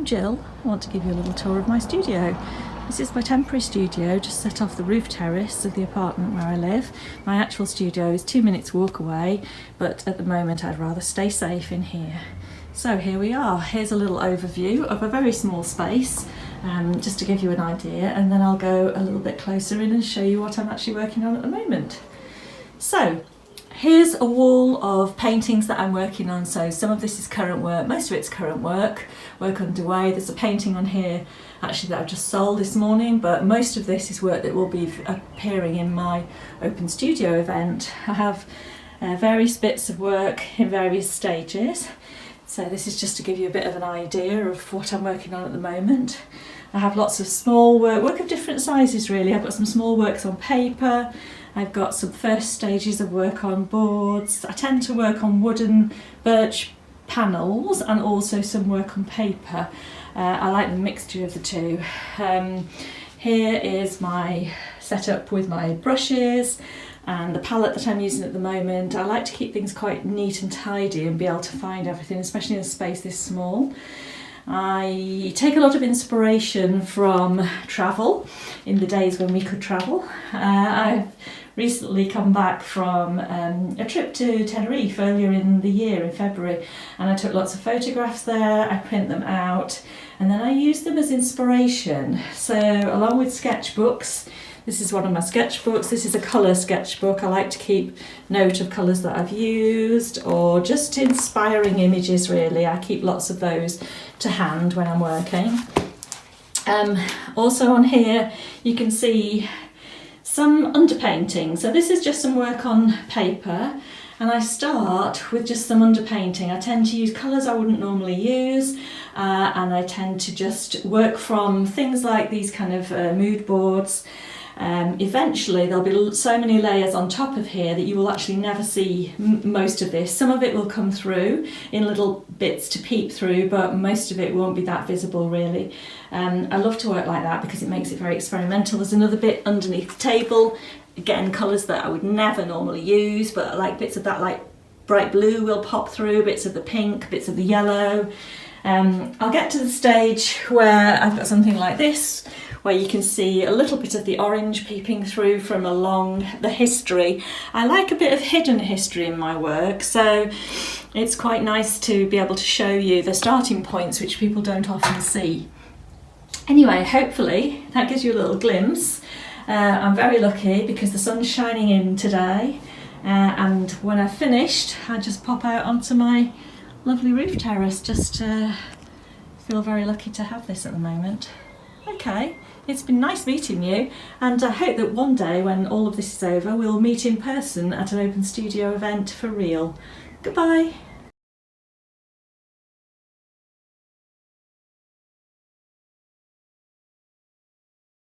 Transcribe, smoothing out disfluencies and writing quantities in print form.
I'm Jill. I want to give you a little tour of my studio. This is my temporary studio, just set off the roof terrace of the apartment where I live. My actual studio is 2 minutes walk away, but at the moment I'd rather stay safe in here. So here we are. Here's a little overview of a very small space, just to give you an idea, and then I'll go a little bit closer in and show you what I'm actually working on at the moment. So here's a wall of paintings that I'm working on. So some of this is current work, most of it's current work underway. There's a painting on here actually that I've just sold this morning, but most of this is work that will be appearing in my open studio event. I have various bits of work in various stages. So this is just to give you a bit of an idea of what I'm working on at the moment. I have lots of small work of different sizes really. I've got some small works on paper, I've got some first stages of work on boards. I tend to work on wooden birch panels and also some work on paper. I like the mixture of the two. Here is my setup with my brushes and the palette that I'm using at the moment. I like to keep things quite neat and tidy and be able to find everything, especially in a space this small. I take a lot of inspiration from travel, in the days when we could travel. I've recently come back from a trip to Tenerife earlier in the year, in February, and I took lots of photographs there. I print them out and then I use them as inspiration. So along with sketchbooks, this is one of my sketchbooks. This is a colour sketchbook. I like to keep note of colours that I've used or just inspiring images really. I keep lots of those to hand when I'm working. Also on here you can see some underpainting. So this is just some work on paper and I start with just some underpainting. I tend to use colours I wouldn't normally use and I tend to just work from things like these kind of mood boards. Eventually there'll be so many layers on top of here that you will actually never see most of this. Some of it will come through in little bits to peep through, but most of it won't be that visible really. I love to work like that because it makes it very experimental. There's another bit underneath the table, again colours that I would never normally use, but like bits of that like bright blue will pop through, bits of the pink, bits of the yellow. I'll get to the stage where I've got something like this, where you can see a little bit of the orange peeping through from along the history. I like a bit of hidden history in my work, so it's quite nice to be able to show you the starting points which people don't often see. Anyway, hopefully that gives you a little glimpse. I'm very lucky because the sun's shining in today, and when I've finished I just pop out onto my lovely roof terrace. Just feel very lucky to have this at the moment. Okay, it's been nice meeting you, and I hope that one day when all of this is over we'll meet in person at an open studio event for real. Goodbye.